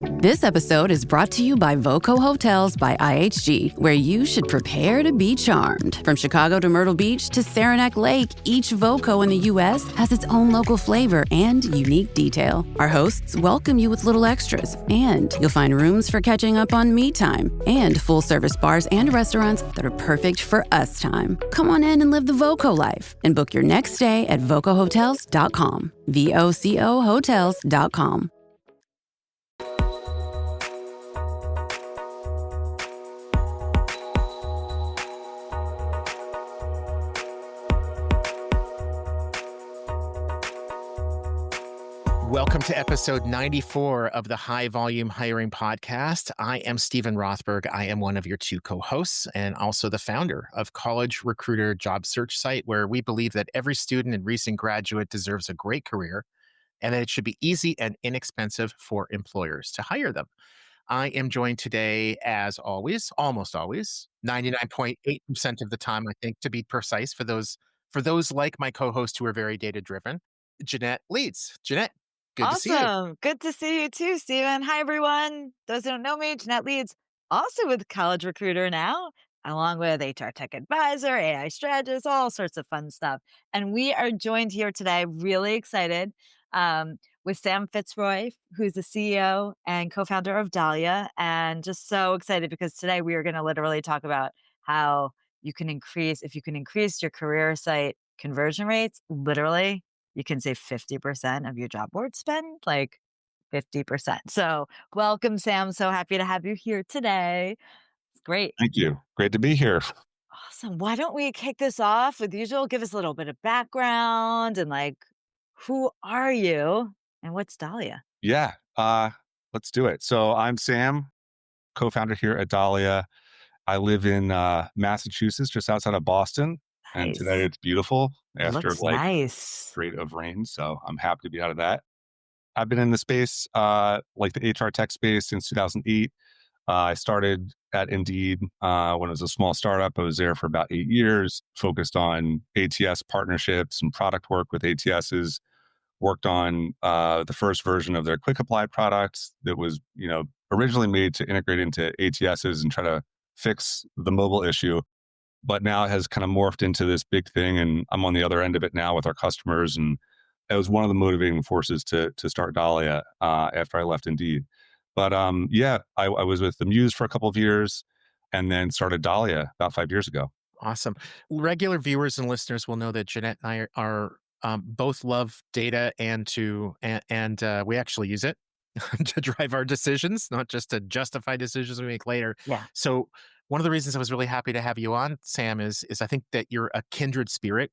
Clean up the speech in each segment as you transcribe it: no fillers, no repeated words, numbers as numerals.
This episode is brought to you by Voco Hotels by IHG, where you should prepare to be charmed. From Chicago to Myrtle Beach to Saranac Lake, each Voco in the U.S. has its own local flavor and unique detail. Our hosts welcome you with little extras, and you'll find rooms for catching up on me time and full-service bars and restaurants that are perfect for us time. Come on in and live the Voco life and book your next stay at vocohotels.com. VOCO hotels.com. Welcome to episode 94 of the High Volume Hiring Podcast. I am Stephen Rothberg. I am one of your two co-hosts and also the founder of College Recruiter job search site, where we believe that every student and recent graduate deserves a great career and that it should be easy and inexpensive for employers to hire them. I am joined today, as always, almost always, 99.8% of the time, I think, to be precise, for those like my co-host who are very data-driven, Jeanette Leeds. Jeanette, good to see you. Awesome. Good to see you too, Steven. Hi, everyone. Those who don't know me, Jeanette Leeds, also with College Recruiter now, along with HR Tech Advisor, AI Strategist, all sorts of fun stuff. And we are joined here today, really excited, with Sam Fitzroy, who's the CEO and co-founder of Dalia. And just so excited because today we are going to literally talk about how if you can increase your career site conversion rates, literally you can save 50% of your job board spend, like 50%. So welcome, Sam. So happy to have you here today. It's great. Thank you. Great to be here. Awesome. Why don't we kick this off with usual? Give us a little bit of background and who are you and what's Dalia? Yeah, let's do it. So I'm Sam, co-founder here at Dalia. I live in Massachusetts, just outside of Boston. And Nice. today it's beautiful after Looks nice. straight of rain. So I'm happy to be out of that. I've been in the space, like the HR tech space, since 2008. I started at Indeed when it was a small startup. I was there for about 8 years, focused on ATS partnerships and product work with ATSs. Worked on the first version of their Quick Apply products that was, originally made to integrate into ATSs and try to fix the mobile issue, but now it has kind of morphed into this big thing. And I'm on the other end of it now with our customers. And it was one of the motivating forces to start Dalia after I left Indeed. But I was with the Muse for a couple of years and then started Dalia about 5 years ago. Awesome. Regular viewers and listeners will know that Jeanette and I are both love data and we actually use it to drive our decisions, not just to justify decisions we make later. Yeah. So one of the reasons I was really happy to have you on, Sam, is I think that you're a kindred spirit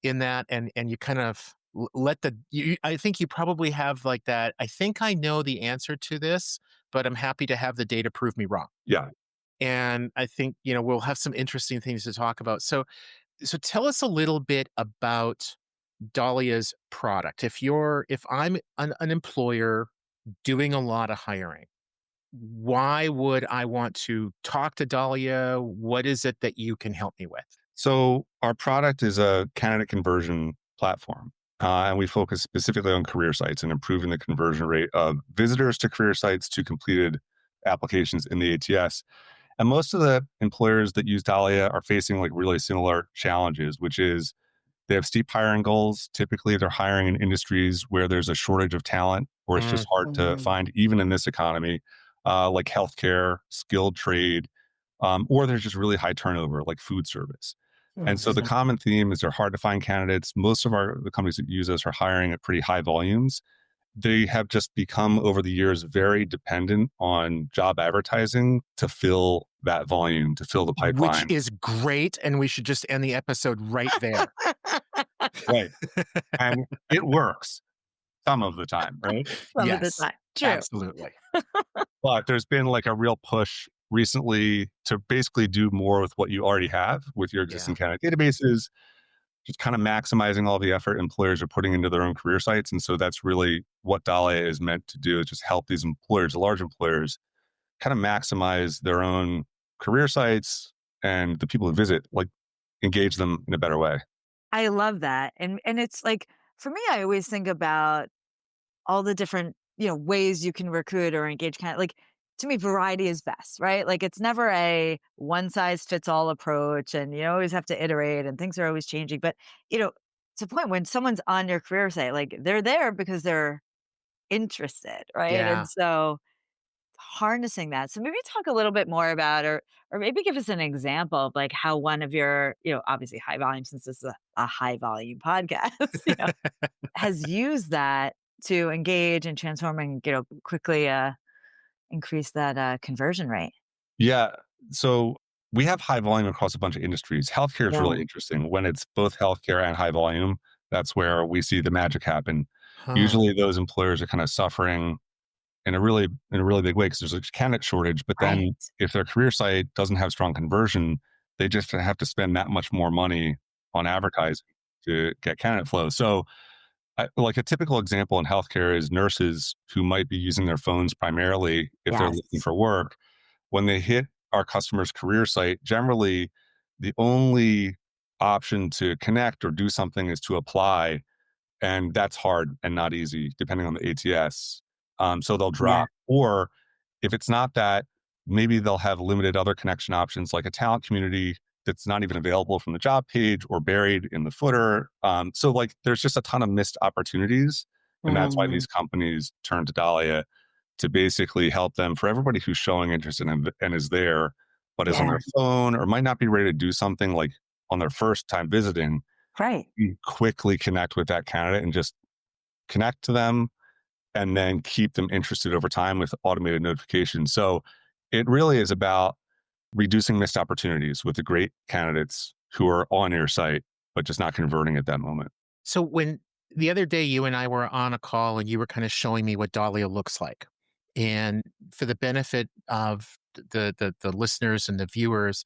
in that, and you kind of I think you probably have like that. I think I know the answer to this, but I'm happy to have the data prove me wrong. Yeah. And I think, we'll have some interesting things to talk about. So tell us a little bit about Dalia's product. If I'm an employer doing a lot of hiring, why would I want to talk to Dalia? What is it that you can help me with? So our product is a candidate conversion platform. And we focus specifically on career sites and improving the conversion rate of visitors to career sites to completed applications in the ATS. And most of the employers that use Dalia are facing really similar challenges, which is they have steep hiring goals. Typically, they're hiring in industries where there's a shortage of talent, or it's just hard to find, even in this economy, like healthcare, skilled trade, or there's just really high turnover, like food service. And so the common theme is they're hard to find candidates. Most of the companies that use us are hiring at pretty high volumes. They have just become, over the years, very dependent on job advertising to fill that volume, to fill the pipeline. Which is great, and we should just end the episode right there. Right. And it works some of the time, right? Some of the time. True. Absolutely. But there's been a real push recently to basically do more with what you already have with your existing candidate databases, just kind of maximizing all the effort employers are putting into their own career sites. And so that's really what Dalia is meant to do, is just help these employers, large employers, kind of maximize their own career sites and the people who visit, engage them in a better way. I love that. And it's for me, I always think about all the different ways you can recruit or engage like to me, variety is best, right? Like it's never a one size fits all approach and you always have to iterate and things are always changing. But, it's a point when someone's on your career site, like they're there because they're interested, right? Yeah. And so harnessing that. So maybe talk a little bit more about or maybe give us an example of like how one of your, obviously high volume since this is a high volume podcast, has used that to engage and transform and, quickly increase that conversion rate. Yeah. So we have high volume across a bunch of industries. Healthcare is really Yeah. interesting. When it's both healthcare and high volume, that's where we see the magic happen. Huh. Usually those employers are kind of suffering in a really big way because there's a candidate shortage. But then Right. if their career site doesn't have strong conversion, they just have to spend that much more money on advertising to get candidate flow. So like a typical example in healthcare is nurses who might be using their phones primarily if they're looking Yes. for work. When they hit our customer's career site, generally the only option to connect or do something is to apply, and that's hard and not easy depending on the ATS. So they'll Yeah. drop. Or if it's not that, maybe they'll have limited other connection options like a talent community that's not even available from the job page or buried in the footer. So like there's just a ton of missed opportunities. And that's why Mhm. these companies turn to Dahlia to basically help them for everybody who's showing interest and is there, but is on Yeah. their phone or might not be ready to do something like on their first time visiting. Right. You quickly connect with that candidate and just connect to them and then keep them interested over time with automated notifications. So it really is about reducing missed opportunities with the great candidates who are on your site, but just not converting at that moment. So when the other day you and I were on a call and you were kind of showing me what Dahlia looks like, and for the benefit of the listeners and the viewers,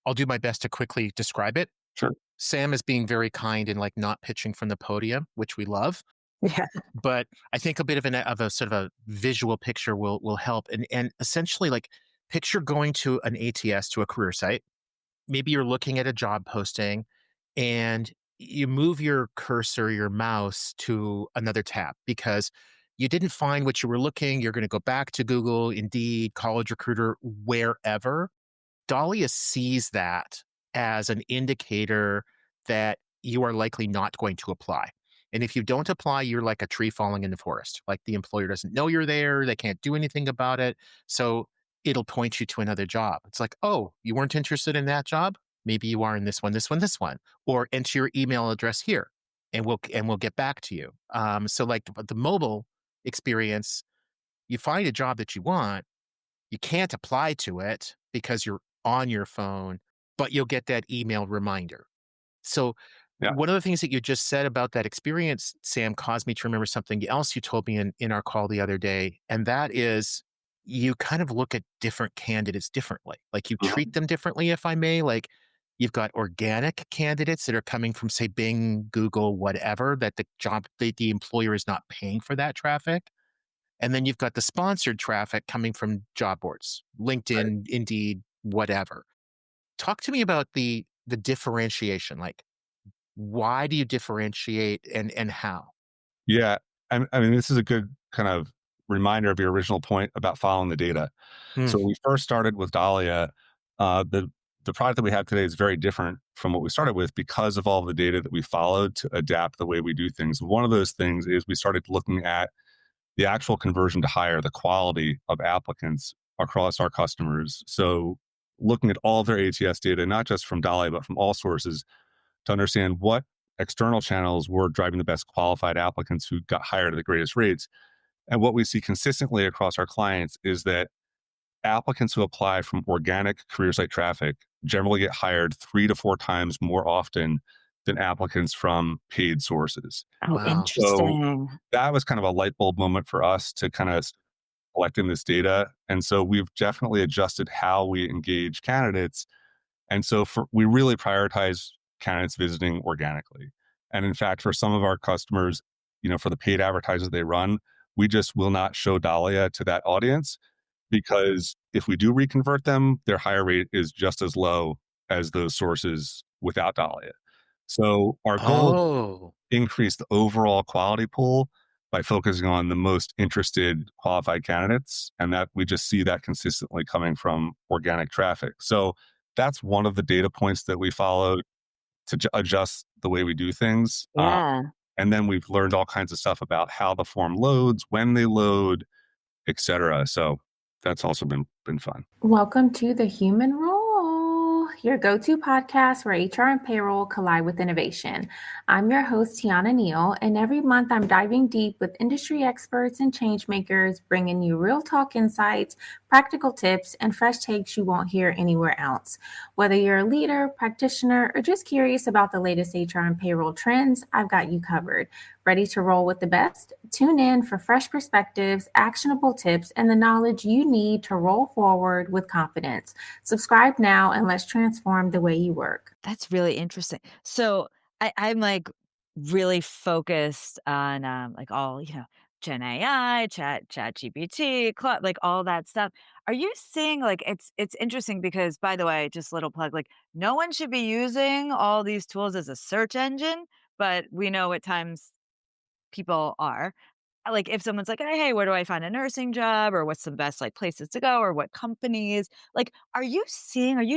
I'll do my best to quickly describe it. Sure. Sam is being very kind and like not pitching from the podium, which we love. Yeah. But I think a bit of a sort of a visual picture will help. And essentially like picture going to an ATS to a career site. Maybe you're looking at a job posting and you move your cursor, your mouse to another tab because you didn't find what you were looking. You're going to go back to Google, Indeed, College Recruiter, wherever. Dahlia sees that as an indicator that you are likely not going to apply. And if you don't apply, you're like a tree falling in the forest. Like the employer doesn't know you're there, they can't do anything about it. So it'll point you to another job. It's like, oh, you weren't interested in that job? Maybe you are in this one, this one, this one. Or enter your email address here and we'll get back to you. So like the mobile experience, you find a job that you want, you can't apply to it because you're on your phone, but you'll get that email reminder. So, Yeah. one of the things that you just said about that experience, Sam, caused me to remember something else you told me in our call the other day. And that is you kind of look at different candidates differently. Like you Mhm. treat them differently, if I may. Like you've got organic candidates that are coming from, say, Bing, Google, whatever, that the employer is not paying for that traffic. And then you've got the sponsored traffic coming from job boards, Right. LinkedIn, Indeed, whatever. Talk to me about the differentiation. Like, why do you differentiate and how? Yeah. I mean, this is a good kind of reminder of your original point about following the data. Hmm. So when we first started with Dahlia, the product that we have today is very different from what we started with because of all the data that we followed to adapt the way we do things. One of those things is we started looking at the actual conversion to hire, the quality of applicants across our customers. So looking at all of their ATS data, not just from Dahlia, but from all sources to understand what external channels were driving the best qualified applicants who got hired at the greatest rates. And what we see consistently across our clients is that applicants who apply from organic career site traffic generally get hired 3 to 4 times more often than applicants from paid sources. Oh, Wow. So interesting. that was kind of a light bulb moment for us to kind of collecting this data. And so we've definitely adjusted how we engage candidates. And so we really prioritize candidates visiting organically. And in fact, for some of our customers, for the paid advertisers they run, we just will not show Dahlia to that audience because if we do reconvert them, their hire rate is just as low as those sources without Dahlia. So our goal is Oh, to increase the overall quality pool, by focusing on the most interested qualified candidates, and that we just see that consistently coming from organic traffic. So that's one of the data points that we follow to adjust the way we do things. Yeah. And then we've learned all kinds of stuff about how the form loads, when they load, etc. So that's also been fun. Welcome to The Human Role, your go-to podcast where HR and payroll collide with innovation. I'm your host, Tiana Neal, and every month I'm diving deep with industry experts and change makers, bringing you real talk insights, practical tips, and fresh takes you won't hear anywhere else. Whether you're a leader, practitioner, or just curious about the latest HR and payroll trends, I've got you covered. Ready to roll with the best? Tune in for fresh perspectives, actionable tips, and the knowledge you need to roll forward with confidence. Subscribe now and let's transform the way you work. That's really interesting. So I'm like really focused on like all, Gen AI, chat GPT, like all that stuff. Are you seeing like it's interesting because, by the way, just little plug, like no one should be using all these tools as a search engine, but we know at times people are. Like if someone's like, hey, where do I find a nursing job, or what's the best like places to go, or what companies? Like, are you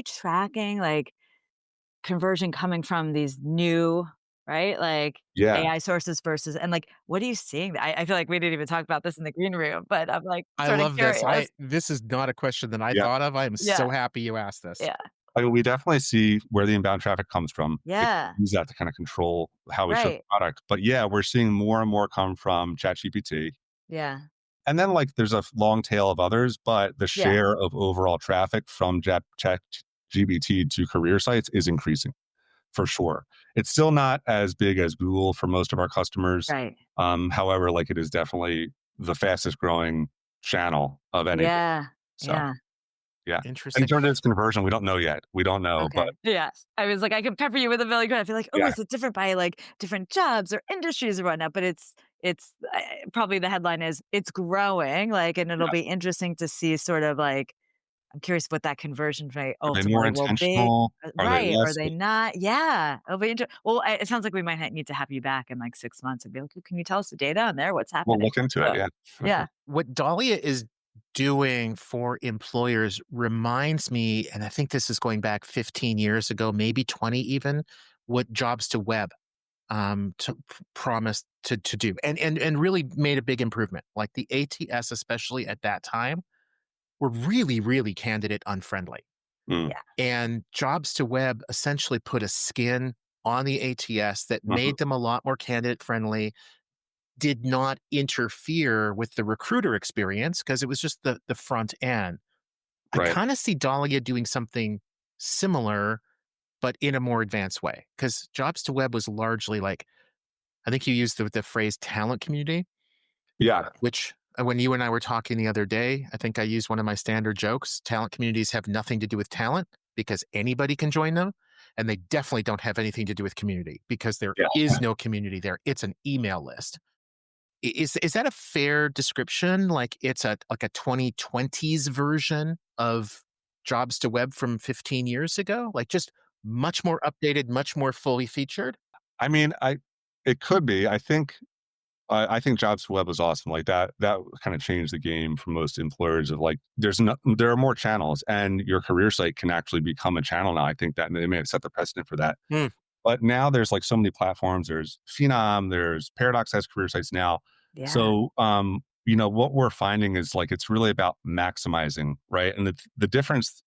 tracking like conversion coming from these new, right, like Yeah. AI sources versus, and like what are you seeing? I feel like we didn't even talk about this in the green room, but I'm like I sort of love this. curious. This is not a question that I Yeah. thought of. I am Yeah. so happy you asked this. Yeah. I mean, we definitely see where the inbound traffic comes from. We can Yeah. use that to kind of control how we show the Right. product. But yeah, we're seeing more and more come from ChatGPT. Yeah. And then like there's a long tail of others, but the Yeah. share of overall traffic from ChatGPT to career sites is increasing for sure. It's still not as big as Google for most of our customers. Right. However, like it is definitely the fastest growing channel of anything. Yeah. So Yeah. yeah. In Interesting. terms of its conversion, we don't know yet. We don't know, but Okay. Yes. I was like, I can pepper you with a million I feel like, oh, yeah, is it different by like different jobs or industries or whatnot? But it's probably the headline is it's growing, like, and it'll yeah. be interesting to see sort of like, I'm curious what that conversion rate Are they more ultimately will be. intentional? Are they Right. Are less? they not? Yeah. It'll be well, it sounds like we might need to have you back in like 6 months and be like, can you tell us the data on there? What's We'll happening? look into it. So, Yeah. yeah. What Dalia is doing for employers reminds me, and I think this is going back 15 years ago, maybe 20 even, what Jobs to Web promised to do, and really made a big improvement. Like the ATS, especially at that time, were really, really candidate unfriendly. Mm, Yeah. And Jobs to Web essentially put a skin on the ATS that mhm, made them a lot more candidate friendly, did not interfere with the recruiter experience because it was just the front end. I right. kind of see Dahlia doing something similar, but in a more advanced way. Because Jobs to Web was largely like, I think you used the phrase talent community, Yeah. which when you and I were talking the other day, I think I used one of my standard jokes. Talent communities have nothing to do with talent because anybody can join them. And they definitely don't have anything to do with community because there Yeah. is no community there. It's an email list. Is that a fair description? Like it's like a 2020s version of Jobs to Web from 15 years ago? Like just much more updated, much more fully featured? I mean, it could be. I think Jobs to Web was awesome. Like that kind of changed the game for most employers of like, there are more channels and your career site can actually become a channel now. I think that they may have set the precedent for that. Hmm. But now there's like so many platforms. There's Phenom, there's Paradox has career sites now. Yeah. So, what we're finding is like, it's really about maximizing, right? And the difference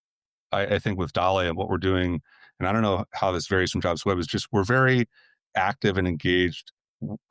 I think with Dalia and what we're doing, and I don't know how this varies from Jobs Web, is just we're very active and engaged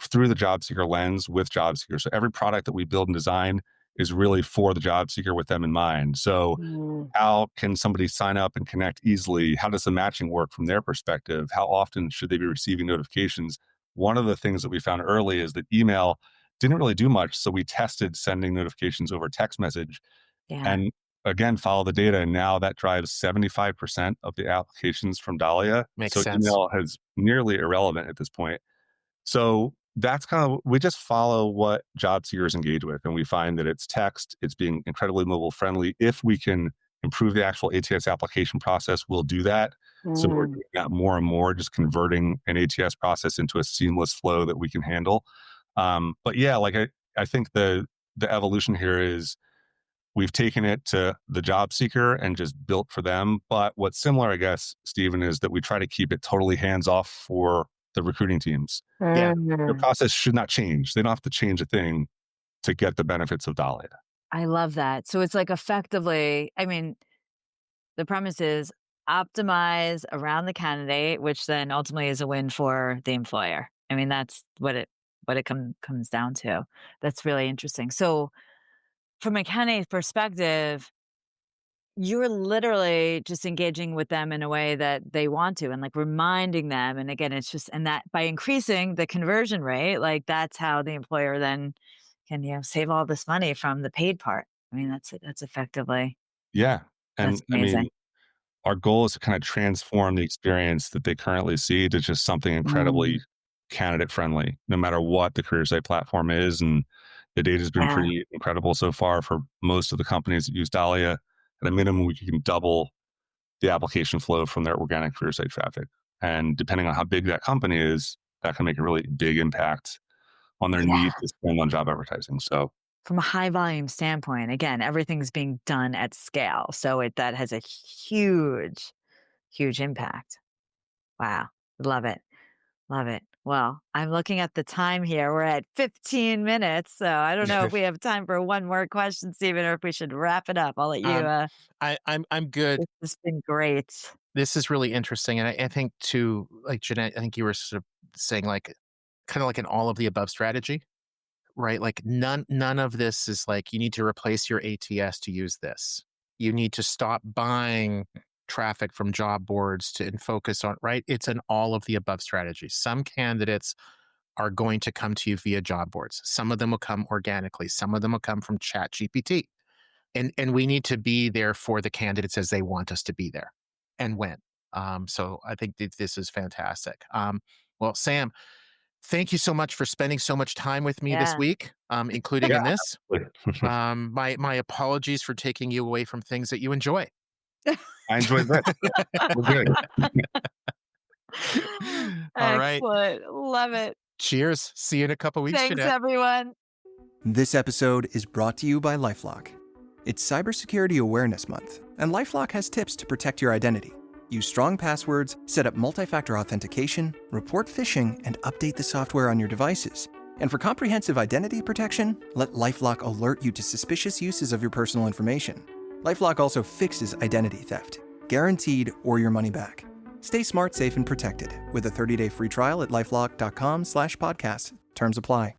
through the job seeker lens with job seekers. So every product that we build and design is really for the job seeker with them in mind. So Mm, how can somebody sign up and connect easily? How does the matching work from their perspective? How often should they be receiving notifications? One of the things that we found early is that email didn't really do much. So we tested sending notifications over text message yeah. and again, follow the data. And now that drives 75% of the applications from Dalia. Makes So sense. email is nearly irrelevant at this point. So that's kind of, we just follow what job seekers engage with. And we find that it's text, it's being incredibly mobile friendly. If we can improve the actual ATS application process, we'll do that. So we're doing that more and more, just converting an ATS process into a seamless flow that we can handle. But yeah, like I think the evolution here is we've taken it to the job seeker and just built for them. But what's similar, I guess, Stephen, is that we try to keep it totally hands off for the recruiting teams. Yeah. Their process should not change. They don't have to change a thing to get the benefits of Dalia. I love that. So it's like effectively, I mean, the premise is optimize around the candidate, which then ultimately is a win for the employer. I mean, that's what it comes down to. That's really interesting. So from a candidate perspective, you're literally just engaging with them in a way that they want to and like reminding them. And again, it's just, and that by increasing the conversion rate, like that's how the employer then can, save all this money from the paid part. I mean, that's effectively, Yeah. that's And I amazing. mean, our goal is to kind of transform the experience that they currently see to just something incredibly candidate friendly, no matter what the career site platform is. And the data has been Yeah. pretty incredible so far for most of the companies that use Dalia. At a minimum, we can double the application flow from their organic career site traffic. And depending on how big that company is, that can make a really big impact on their Yeah. need to spend on job advertising. So From a high volume standpoint, again, everything's being done at scale. So that has a huge, huge impact. Wow. Love it. Love it. Well, I'm looking at the time here. We're at 15 minutes. So I don't know if we have time for one more question, Stephen, or if we should wrap it up. I'll let you. I'm good. This has been great. This is really interesting. And I think too, like Jeanette, I think you were sort of saying like kind of like an all of the above strategy, right? Like none of this is like you need to replace your ATS to use this. You need to stop buying traffic from job boards and focus on, right? It's an all of the above strategy. Some candidates are going to come to you via job boards. Some of them will come organically. Some of them will come from Chat GPT. And we need to be there for the candidates as they want us to be there and when. So I think this is fantastic. Well, Sam, thank you so much for spending so much time with me this Yeah. week, including yeah, in this. absolutely. My apologies for taking you away from things that you enjoy. I enjoyed this. We're good. All right. Excellent. Love it. Cheers. See you in a couple weeks, Thanks, Jeanette. everyone. This episode is brought to you by LifeLock. It's Cybersecurity Awareness Month, and LifeLock has tips to protect your identity. Use strong passwords, set up multi-factor authentication, report phishing, and update the software on your devices. And for comprehensive identity protection, let LifeLock alert you to suspicious uses of your personal information. LifeLock also fixes identity theft, guaranteed or your money back. Stay smart, safe, and protected with a 30-day free trial at LifeLock.com/podcast. Terms apply.